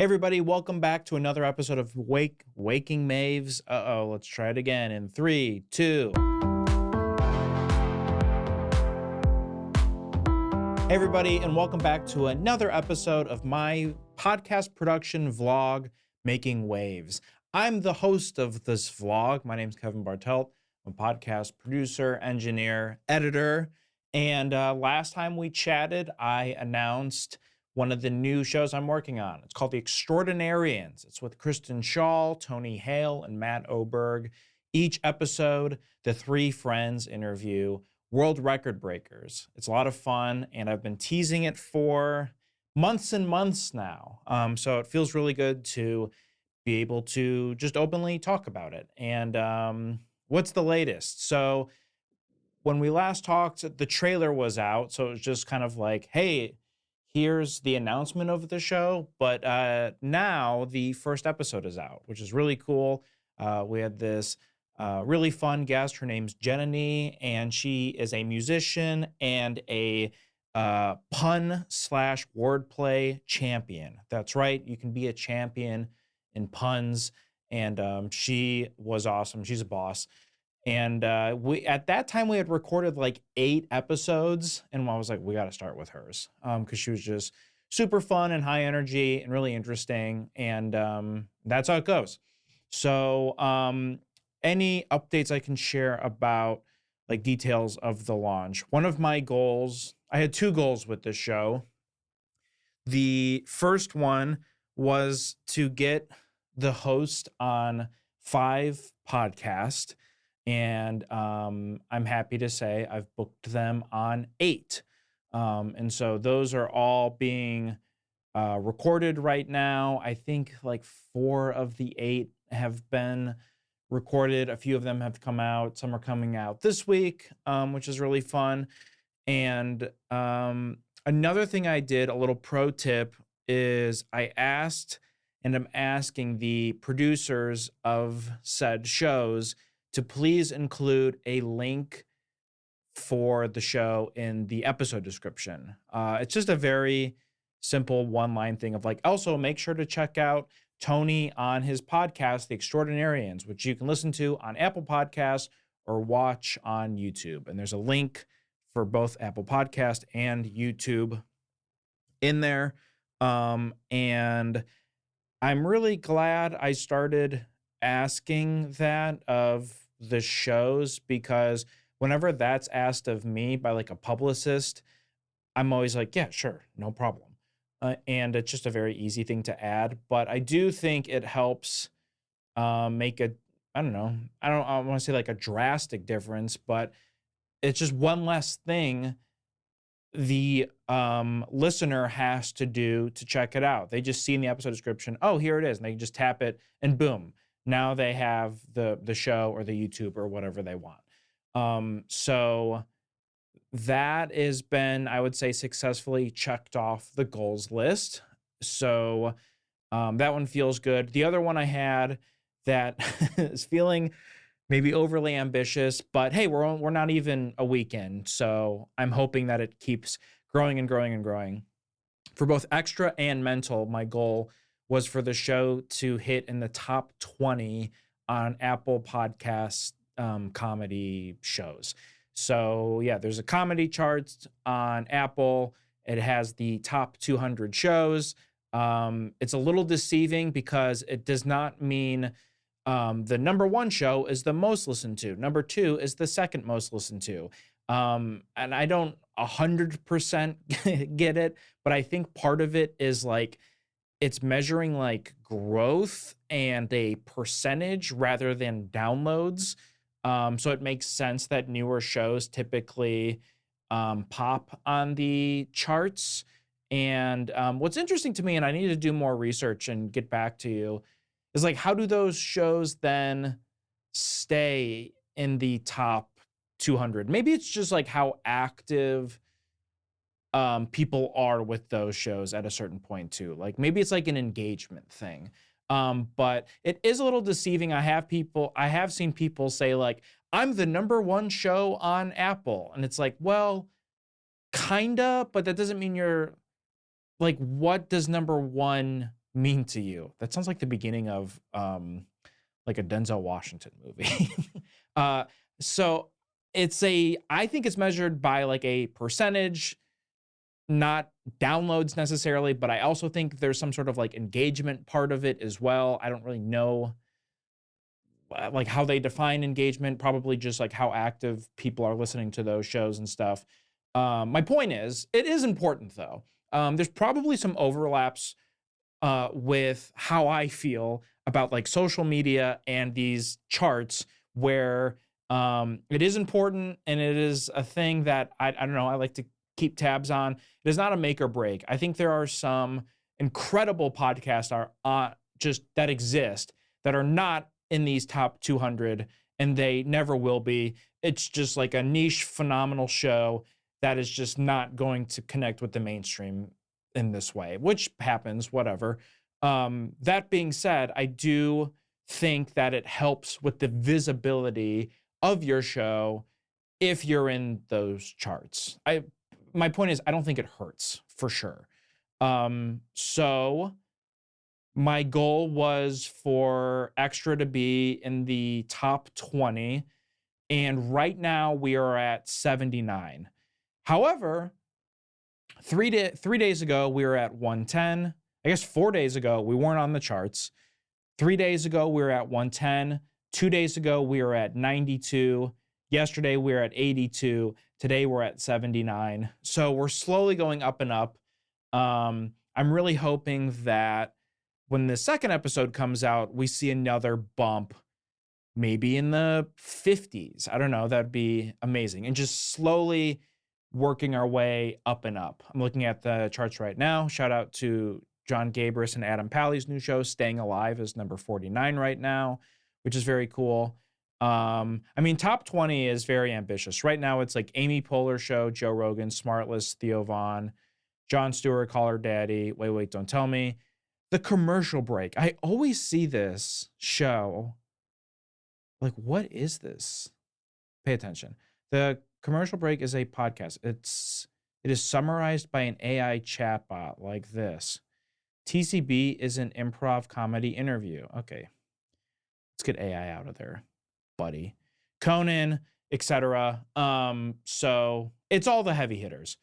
Hey everybody, welcome back to another episode of Waking Maves. Let's try it again in 3, 2. Hey everybody, and welcome back to another episode of my podcast production vlog, Making Waves. I'm the host of this vlog. My name's Kevin Bartelt. I'm a podcast producer, engineer, editor. And last time we chatted, I announced one of the new shows I'm working on. It's called The Extraordinarians. It's with Kristen Schaal, Tony Hale, and Matt Oberg. Each episode, the three friends interview world record breakers. It's a lot of fun, and I've been teasing it for months and months now. So it feels really good to be able to just openly talk about it. And what's the latest? So when we last talked, the trailer was out. So it was just kind of like, hey, here's the announcement of the show. But now the first episode is out, which is really cool. We had this really fun guest. Her name's Jenny, and she is a musician and a pun/wordplay champion. That's right. You can be a champion in puns. And she was awesome. She's a boss. And we at that time we had recorded like 8 episodes, and I was like, we got to start with hers because she was just super fun and high energy and really interesting, and that's how it goes. So any updates I can share about like details of the launch? One of my goals, I had 2 goals with this show. The first one was to get the host on 5 podcasts. And I'm happy to say I've booked them on 8. And so those are all being recorded right now. I think like 4 of the 8 have been recorded. A few of them have come out. Some are coming out this week, which is really fun. And another thing I did, a little pro tip, is I asked and I'm asking the producers of said shows to please include a link for the show in the episode description. It's just a very simple one-line thing of like, also make sure to check out Tony on his podcast, The Extraordinarians, which you can listen to on Apple Podcasts or watch on YouTube. And there's a link for both Apple Podcast and YouTube in there. And I'm really glad I started asking that of the shows, because whenever that's asked of me by like a publicist, I'm always like, yeah, sure, no problem. And it's just a very easy thing to add. But I do think it helps make a, I don't want to say like a drastic difference, but it's just one less thing the listener has to do to check it out. They just see in the episode description, oh, here it is. And they just tap it and boom. Now they have the show or the YouTube or whatever they want. So that has been, I would say, successfully checked off the goals list. So that one feels good. The other one I had that is feeling maybe overly ambitious, but hey, we're not even a week in. So I'm hoping that it keeps growing and growing and growing. For both extra and mental, my goal was for the show to hit in the top 20 on Apple Podcasts comedy shows. So yeah, there's a comedy chart on Apple. It has the top 200 shows. It's a little deceiving because it does not mean the number 1 show is the most listened to. Number 2 is the second most listened to. And I don't 100% get it, but I think part of it is like, it's measuring like growth and a percentage rather than downloads. So it makes sense that newer shows typically pop on the charts. And what's interesting to me, and I need to do more research and get back to you, is like, how do those shows then stay in the top 200? Maybe it's just like how active people are with those shows at a certain point too. Like maybe it's like an engagement thing. But it is a little deceiving. I have seen people say like, I'm the number 1 show on Apple. And it's like, well, kinda, but that doesn't mean you're like, what does number 1 mean to you? That sounds like the beginning of like a Denzel Washington movie. uh, so I think it's measured by like a percentage, not downloads necessarily, but I also think there's some sort of like engagement part of it as well. I don't really know like how they define engagement, probably just like how active people are listening to those shows and stuff. My point is, it is important though. There's probably some overlaps with how I feel about like social media and these charts where it is important and it is a thing that I don't know, I like to keep tabs on. It is not a make or break. I think there are some incredible podcasts just that exist that are not in these top 200 and they never will be. It's just like a niche, phenomenal show that is just not going to connect with the mainstream in this way, which happens, whatever. That being said, I do think that it helps with the visibility of your show if you're in those charts. My point is, I don't think it hurts for sure. So my goal was for Extra to be in the top 20, and right now we are at 79. However, 3 days ago we were at 110. I guess 4 days ago we weren't on the charts. 3 days ago we were at 110. 2 days ago we were at 92. Yesterday we were at 82. Today we're at 79. So we're slowly going up and up. I'm really hoping that when the second episode comes out, we see another bump, maybe in the 50s. I don't know. That'd be amazing. And just slowly working our way up and up. I'm looking at the charts right now. Shout out to John Gabris and Adam Pally's new show, Staying Alive, is number 49 right now, which is very cool. I mean, top 20 is very ambitious. Right now, it's like Amy Poehler Show, Joe Rogan, Smartless, Theo Vaughn, Jon Stewart, Call Her Daddy, Wait, Don't Tell Me. The Commercial Break. I always see this show. Like, what is this? Pay attention. The Commercial Break is a podcast. It is summarized by an AI chatbot like this. TCB is an improv comedy interview. Okay. Let's get AI out of there, buddy. Conan, etc. So it's all the heavy hitters.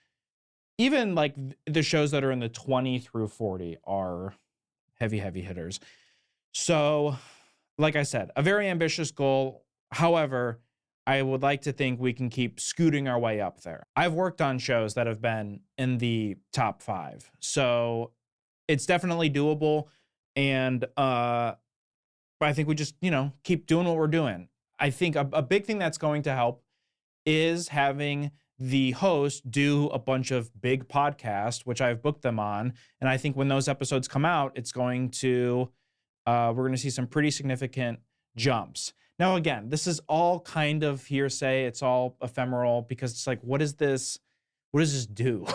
Even like the shows that are in the 20 through 40 are heavy hitters. So, like I said, a very ambitious goal. However, I would like to think we can keep scooting our way up there. I've worked on shows that have been in the top 5. So it's definitely doable. And I think we just, keep doing what we're doing. I think a big thing that's going to help is having the host do a bunch of big podcasts, which I've booked them on. And I think when those episodes come out, it's going to, we're going to see some pretty significant jumps. Now, again, this is all kind of hearsay. It's all ephemeral because it's like, what does this do?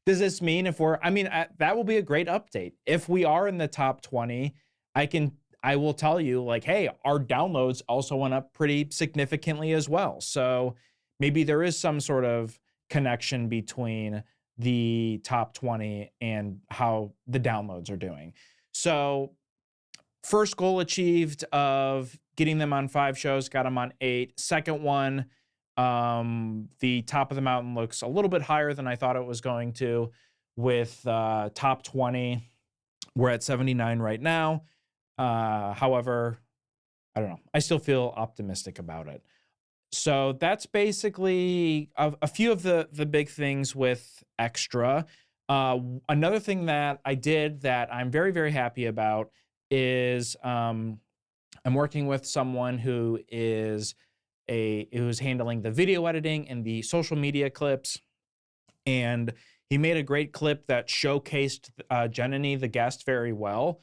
Does this mean that will be a great update. If we are in the top 20, I will tell you like, hey, our downloads also went up pretty significantly as well. So maybe there is some sort of connection between the top 20 and how the downloads are doing. So first goal achieved of getting them on 5 shows, got them on 8. Second one, the top of the mountain looks a little bit higher than I thought it was going to with top 20. We're at 79 right now. However, I don't know. I still feel optimistic about it. So that's basically a few of the big things with Extra. Another thing that I did that I'm very, very happy about is I'm working with someone who is who's handling the video editing and the social media clips. And he made a great clip that showcased Jenny, the guest, very well.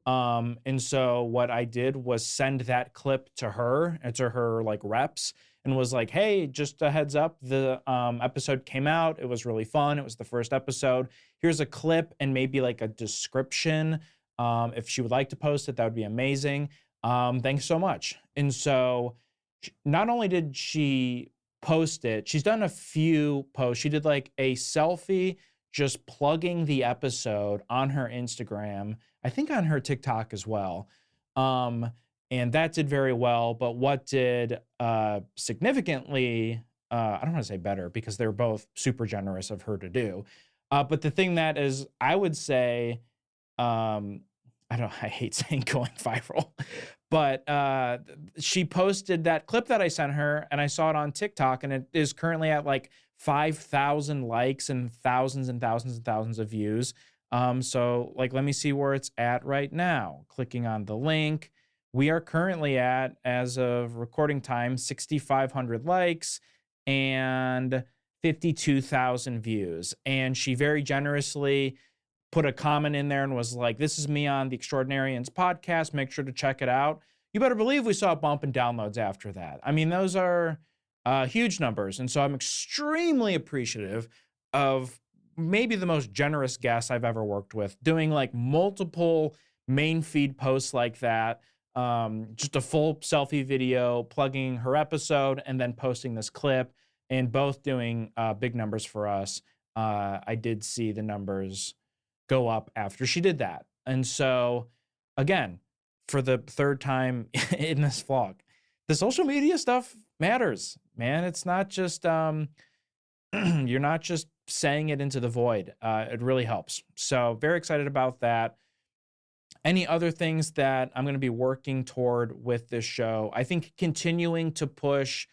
And so what I did was send that clip to her and to her like reps and was like, hey, just a heads up, the episode came out. It was really fun. It was the first episode. Here's a clip and maybe like a description. If she would like to post it, that would be amazing. Thanks so much. And so not only did she post it, she's done a few posts. She did like a selfie just plugging the episode on her Instagram, I think on her TikTok as well. And that did very well. But what did significantly, I don't want to say better because they're both super generous of her to do. But the thing that is, I would say, I hate saying going viral, but she posted that clip that I sent her and I saw it on TikTok and it is currently at like 5,000 likes and thousands and thousands and thousands of views. So like, let me see where it's at right now. Clicking on the link, we are currently at, as of recording time, 6,500 likes and 52,000 views. And she very generously put a comment in there and was like, this is me on the Extraordinarians podcast. Make sure to check it out. You better believe we saw a bump in downloads after that. I mean, those are huge numbers. And so I'm extremely appreciative of maybe the most generous guest I've ever worked with, doing like multiple main feed posts like that. Just a full selfie video, plugging her episode and then posting this clip, and both doing big numbers for us. I did see the numbers go up after she did that. And so, again, for the third time in this vlog, the social media stuff matters, man. It's not just, you're not just saying it into the void. It really helps. So very excited about that. Any other things that I'm going to be working toward with this show? I think continuing to push,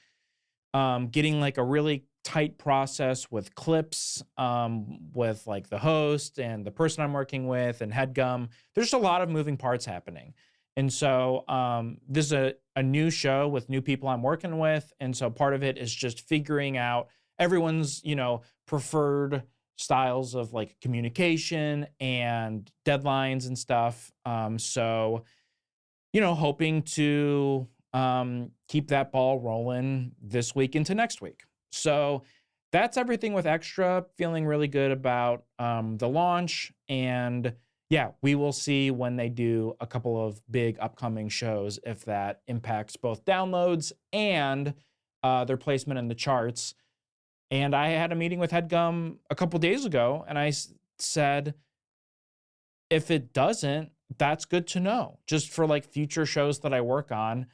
getting like a really tight process with clips, with like the host and the person I'm working with and HeadGum. There's a lot of moving parts happening. And so this is a new show with new people I'm working with. And so part of it is just figuring out everyone's, preferred styles of like communication and deadlines and stuff. So, hoping to keep that ball rolling this week into next week. So that's everything with Extra. Feeling really good about the launch. And yeah, we will see when they do a couple of big upcoming shows if that impacts both downloads and their placement in the charts. And I had a meeting with HeadGum a couple days ago, and I said, if it doesn't, that's good to know. Just for like future shows that I work on,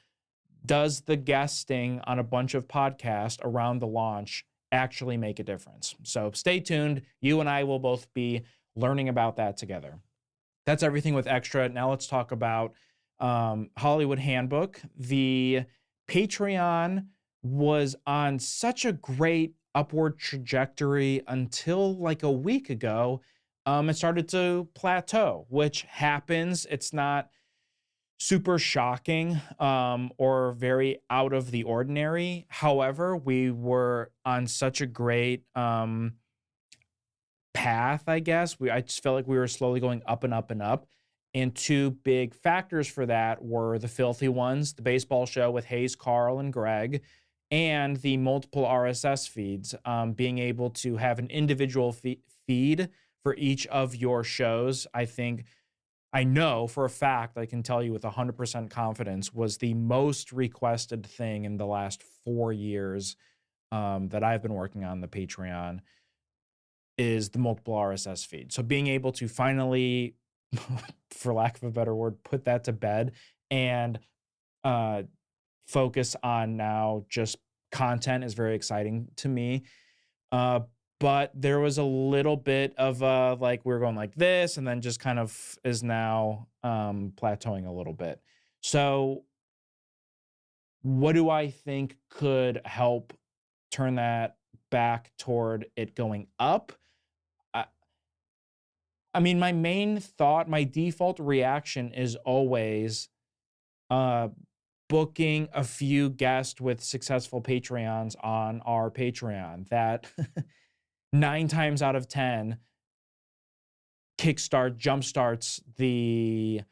does the guesting on a bunch of podcasts around the launch actually make a difference? So stay tuned. You and I will both be learning about that together. That's everything with Extra. Now let's talk about Hollywood Handbook. The Patreon was on such a great upward trajectory until like a week ago. It started to plateau, which happens. It's not super shocking or very out of the ordinary. However, we were on such a great path, I guess. I just felt like we were slowly going up and up and up. And two big factors for that were the Filthy Ones, the baseball show with Hayes, Carl, and Greg, and the multiple RSS feeds, being able to have an individual feed for each of your shows. I know for a fact, I can tell you with 100% confidence, was the most requested thing in the last 4 years that I've been working on the Patreon, is the multiple RSS feed. So being able to finally, for lack of a better word, put that to bed and focus on now just content is very exciting to me. But there was a little bit of like we were going like this and then just kind of is now plateauing a little bit. So what do I think could help turn that back toward it going up? I mean, my main thought, my default reaction is always booking a few guests with successful Patreons on our Patreon. That 9 times out of 10 jumpstarts the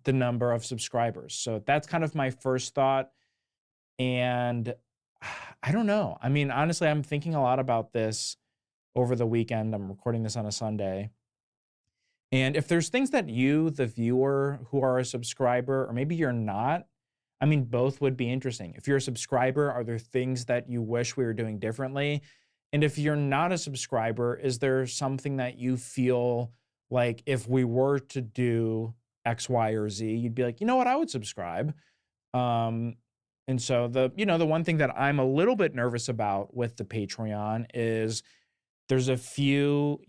number of subscribers. So that's kind of my first thought. And I don't know. I mean, honestly, I'm thinking a lot about this over the weekend. I'm recording this on a Sunday. And if there's things that you, the viewer, who are a subscriber, or maybe you're not, I mean, both would be interesting. If you're a subscriber, are there things that you wish we were doing differently? And if you're not a subscriber, is there something that you feel like if we were to do X, Y, or Z, you'd be like, you know what, I would subscribe. Um, and so the one thing that I'm a little bit nervous about with the Patreon is there's a few,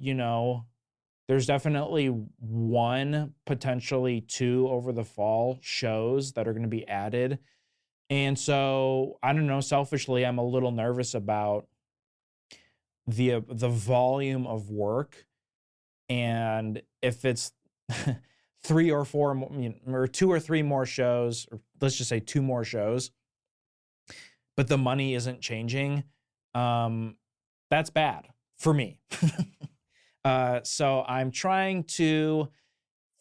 there's definitely one, potentially two over the fall shows that are going to be added. And so I don't know, selfishly, I'm a little nervous about the volume of work. And if it's three or four or two or three more shows, or let's just say two more shows, but the money isn't changing, that's bad for me. So I'm trying to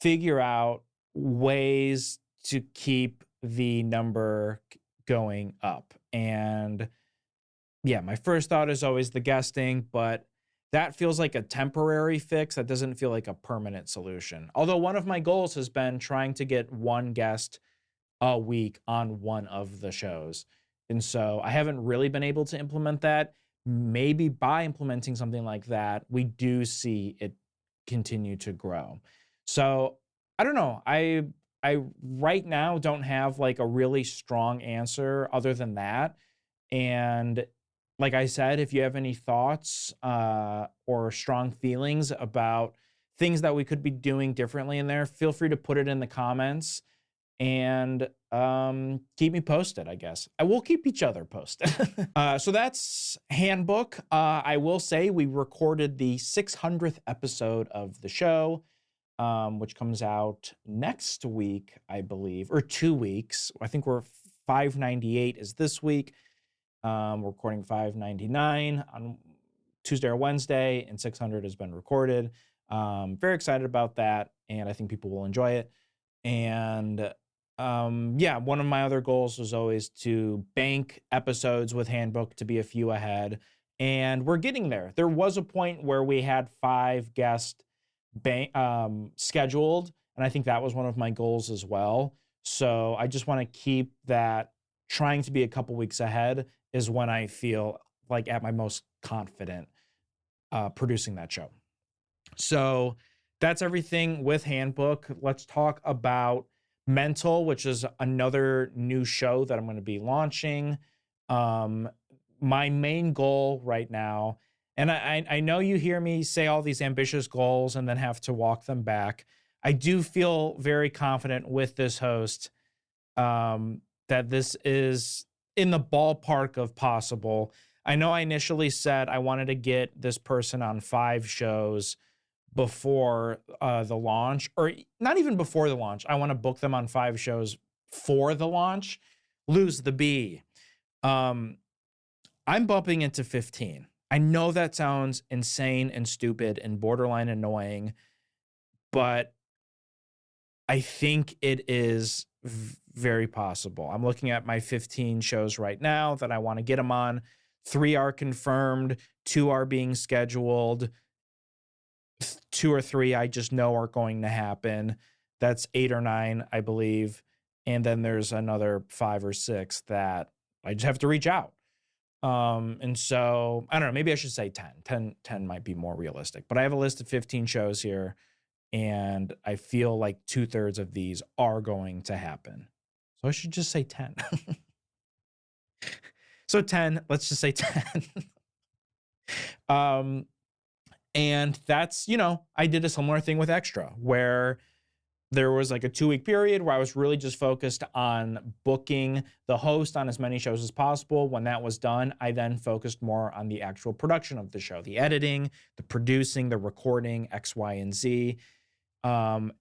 figure out ways to keep the number going up. And yeah, my first thought is always the guesting, but that feels like a temporary fix. That doesn't feel like a permanent solution. Although one of my goals has been trying to get one guest a week on one of the shows. And so I haven't really been able to implement that. Maybe by implementing something like that, we do see it continue to grow. So I don't know. I right now don't have like a really strong answer other than that. And like I said, if you have any thoughts or strong feelings about things that we could be doing differently in there, feel free to put it in the comments and keep me posted, I guess. I will keep each other posted. So that's Handbook. I will say we recorded the 600th episode of the show, which comes out next week, I believe, or 2 weeks. I think we're 598 is this week. We're recording 599 on Tuesday or Wednesday, and 600 has been recorded. Very excited about that, and I think people will enjoy it. And yeah, one of my other goals was always to bank episodes with Handbook to be a few ahead, and we're getting there. There was a point where we had 5 guests scheduled, and I think that was one of my goals as well. So I just want to keep that. Trying to be a couple weeks ahead is when I feel like at my most confident producing that show. So that's everything with Handbook. Let's talk about Mental, which is another new show that I'm going to be launching. My main goal right now, and I know you hear me say all these ambitious goals and then have to walk them back. I do feel very confident with this host that this is in the ballpark of possible. I know I initially said I wanted to get this person on 5 shows before the launch, or not even before the launch. I want to book them on 5 shows for the launch. Lose the B. I'm bumping into 15. I know that sounds insane and stupid and borderline annoying, but I think it is very possible. I'm looking at my 15 shows right now that I want to get them on. 3 are confirmed, 2 are being scheduled, 2 or 3 I just know are going to happen. That's 8 or 9, I believe. And then there's another 5 or 6 that I just have to reach out. And so, I don't know, maybe I should say 10. 10 might be more realistic. But I have a list of 15 shows here, and I feel like 2/3 of these are going to happen. So I should just say 10. So 10, let's just say 10. And that's, I did a similar thing with Extra, where there was like a 2-week period where I was really just focused on booking the host on as many shows as possible. When that was done, I then focused more on the actual production of the show, the editing, the producing, the recording, X, Y, and Z.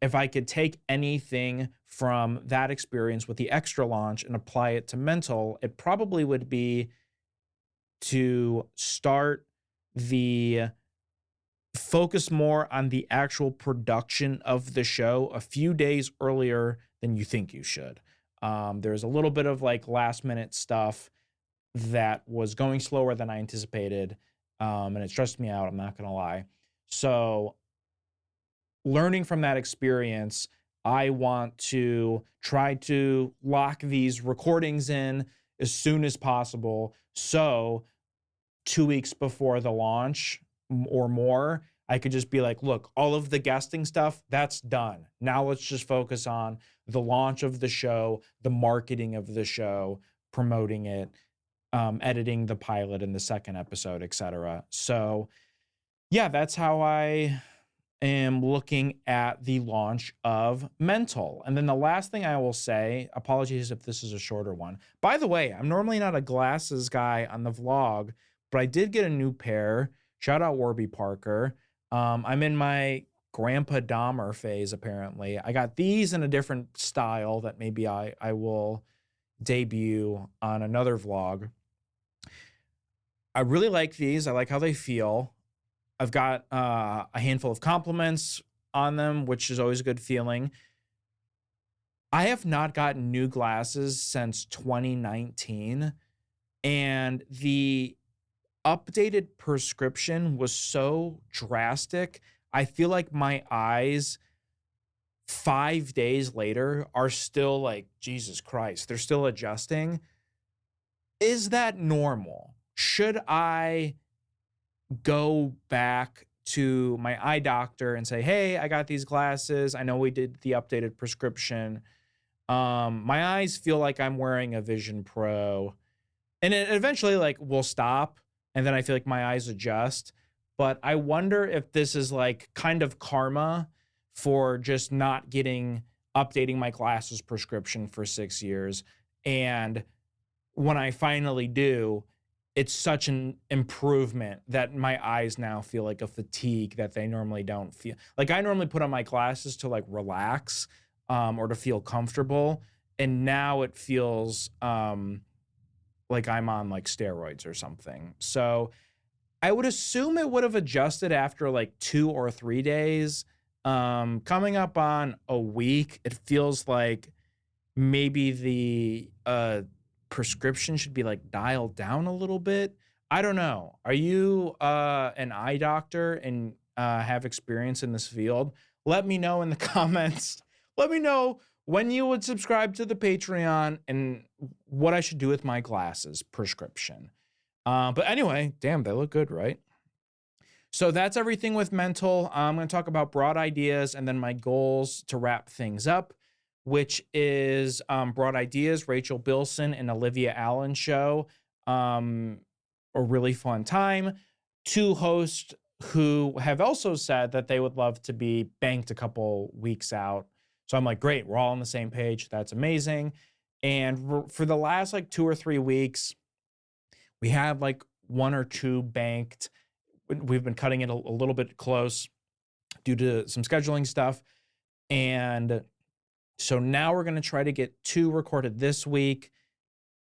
If I could take anything from that experience with the Extra launch and apply it to Mental, it probably would be to start the focus more on the actual production of the show a few days earlier than you think you should. There's a little bit of like last minute stuff that was going slower than I anticipated, and it stressed me out, I'm not going to lie. So learning from that experience, I want to try to lock these recordings in as soon as possible. So 2 weeks before the launch or more, I could just be like, look, all of the guesting stuff, that's done. Now let's just focus on the launch of the show, the marketing of the show, promoting it, editing the pilot and the second episode, etc. So yeah, that's how I am looking at the launch of Mental. And then the last thing I will say, apologies if this is a shorter one. By the way, I'm normally not a glasses guy on the vlog, but I did get a new pair. Shout out Warby Parker. I'm in my Grandpa Dahmer phase, apparently. I got these in a different style that maybe I will debut on another vlog. I really like these. I like how they feel. I've got a handful of compliments on them, which is always a good feeling. I have not gotten new glasses since 2019, and the updated prescription was so drastic. I feel like my eyes 5 days later are still like, Jesus Christ, they're still adjusting. Is that normal? Should I go back to my eye doctor and say, hey, I got these glasses. I know we did the updated prescription. My eyes feel like I'm wearing a Vision Pro. And it eventually like will stop. And then I feel like my eyes adjust. But I wonder if this is like kind of karma for just not updating my glasses prescription for 6 years. And when I finally do, it's such an improvement that my eyes now feel like a fatigue that they normally don't feel. Like I normally put on my glasses to like relax or to feel comfortable. And now it feels like I'm on like steroids or something. So I would assume it would have adjusted after like 2 or 3 days. Coming up on a week, it feels like maybe the prescription should be like dialed down a little bit. I don't know. Are you an eye doctor and have experience in this field? Let me know in the comments. Let me know when you would subscribe to the Patreon and what I should do with my glasses prescription. But anyway, damn, they look good, right? So that's everything with Mental. I'm going to talk about broad ideas and then my goals to wrap things up, which is Broad Ideas, Rachel Bilson and Olivia Allen show. A really fun time. 2 hosts who have also said that they would love to be banked a couple weeks out. So I'm like, great, we're all on the same page. That's amazing. And for the last like 2 or 3 weeks, we had like 1 or 2 banked. We've been cutting it a little bit close due to some scheduling stuff. And so now we're going to try to get 2 recorded this week.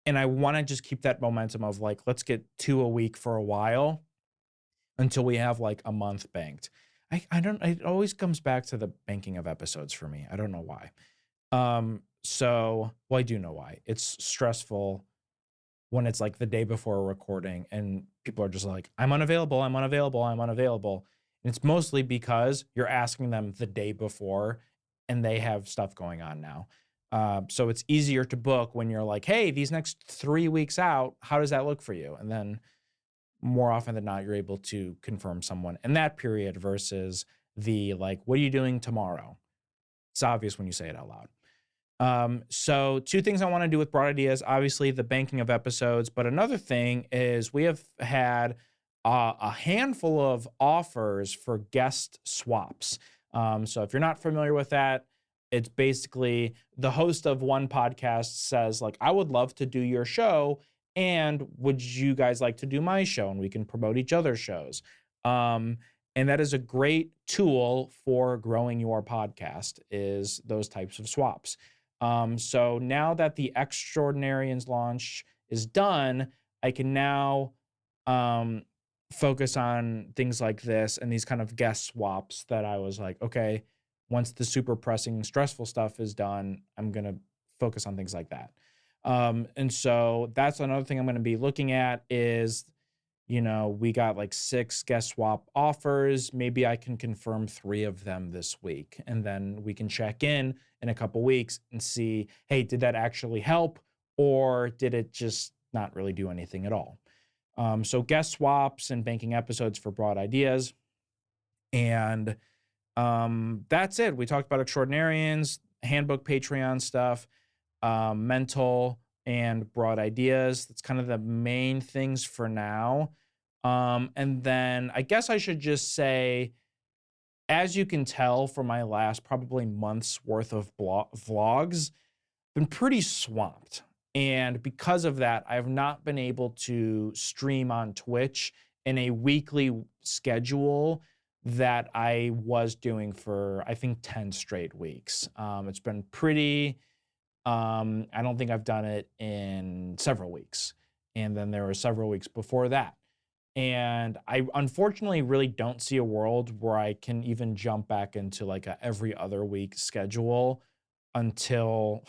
And I want to just keep that momentum of like, let's get 2 a week for a while until we have like a month banked. It always comes back to the banking of episodes for me. I don't know why. Well, I do know why. It's stressful when it's like the day before recording and people are just like, I'm unavailable, I'm unavailable, I'm unavailable. And it's mostly because you're asking them the day before and they have stuff going on now. So it's easier to book when you're like, hey, these next 3 weeks out, how does that look for you? And then more often than not, you're able to confirm someone in that period versus the like, what are you doing tomorrow? It's obvious when you say it out loud. So 2 things I want to do with Broad Ideas, obviously the banking of episodes, but another thing is we have had a handful of offers for guest swaps. So if you're not familiar with that, it's basically the host of one podcast says like, I would love to do your show. And would you guys like to do my show? And we can promote each other's shows. And that is a great tool for growing your podcast is those types of swaps. So now that the Extraordinarians launch is done, I can now focus on things like this and these kind of guest swaps that I was like, okay, once the super pressing, stressful stuff is done, I'm going to focus on things like that. And so that's another thing I'm going to be looking at is, we got like 6 guest swap offers. Maybe I can confirm 3 of them this week. And then we can check in a couple weeks and see, hey, did that actually help? Or did it just not really do anything at all? So guest swaps and banking episodes for broad ideas. And that's it. We talked about Extraordinarians, Handbook, Patreon stuff, mental, and broad ideas. That's kind of the main things for now. And then I guess I should just say, as you can tell from my last probably month's worth of vlogs, been pretty swamped. And because of that, I've not been able to stream on Twitch in a weekly schedule that I was doing for, I think, 10 straight weeks. It's been pretty, I don't think I've done it in several weeks. And then there were several weeks before that. And I unfortunately really don't see a world where I can even jump back into like a every other week schedule until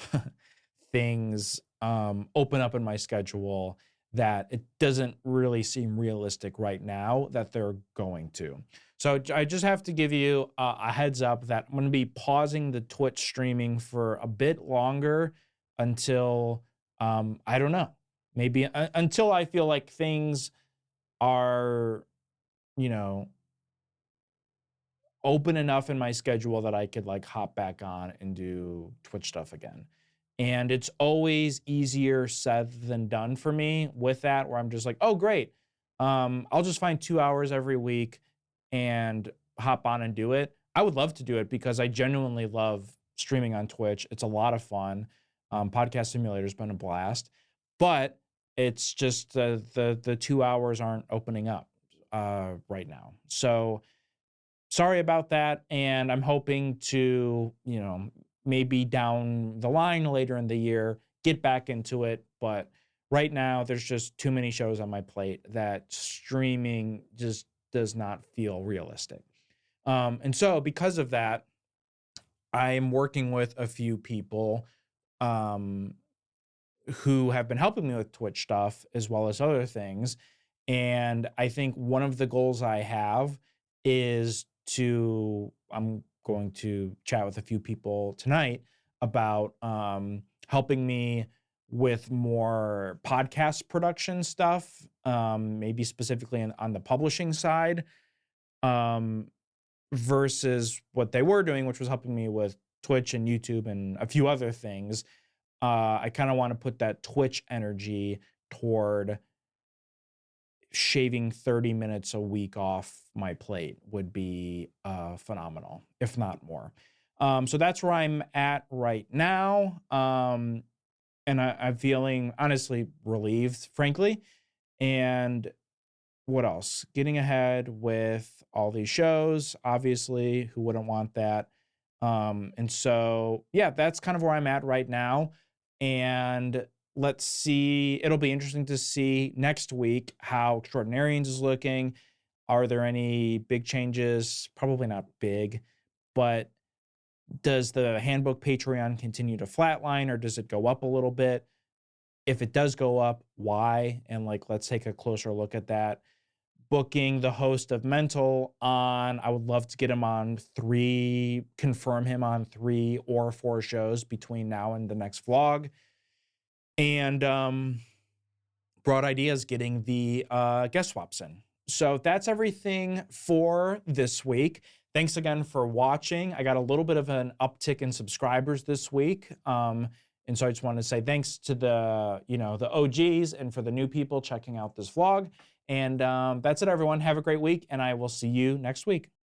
things open up in my schedule that it doesn't really seem realistic right now that they're going to. So I just have to give you a heads up that I'm going to be pausing the Twitch streaming for a bit longer until, I don't know, maybe until I feel like things are, you know, open enough in my schedule that I could like hop back on and do Twitch stuff again. And it's always easier said than done for me with that, where I'm just like, oh, great. I'll just find 2 hours every week and hop on and do it. I would love to do it because I genuinely love streaming on Twitch. It's a lot of fun. Podcast Simulator's been a blast, but it's just the 2 hours aren't opening up right now. So sorry about that. And I'm hoping to, you know, maybe down the line later in the year, get back into it. But right now, there's just too many shows on my plate that streaming just does not feel realistic. And so because of that, I'm working with a few people who have been helping me with Twitch stuff as well as other things. And I think one of the goals I have is I'm going to chat with a few people tonight about helping me with more podcast production stuff, maybe specifically on the publishing side, versus what they were doing, which was helping me with Twitch and YouTube and a few other things. I kind of want to put that Twitch energy toward shaving 30 minutes a week off my plate would be phenomenal, if not more. So that's where I'm at right now. And I'm feeling honestly relieved, frankly. And what else? Getting ahead with all these shows, obviously, who wouldn't want that? And so, yeah, that's kind of where I'm at right now. And let's see. It'll be interesting to see next week how Extraordinarians is looking. Are there any big changes? Probably not big, but does the handbook Patreon continue to flatline or does it go up a little bit? If it does go up, why? And like, let's take a closer look at that. Booking the host of Mental on, I would love to get him on confirm him on 3 or 4 shows between now and the next vlog. And broad ideas, getting the guest swaps in. So that's everything for this week. Thanks again for watching. I got a little bit of an uptick in subscribers this week. And so I just want to say thanks to the OGs and for the new people checking out this vlog. And that's it, everyone. Have a great week, and I will see you next week.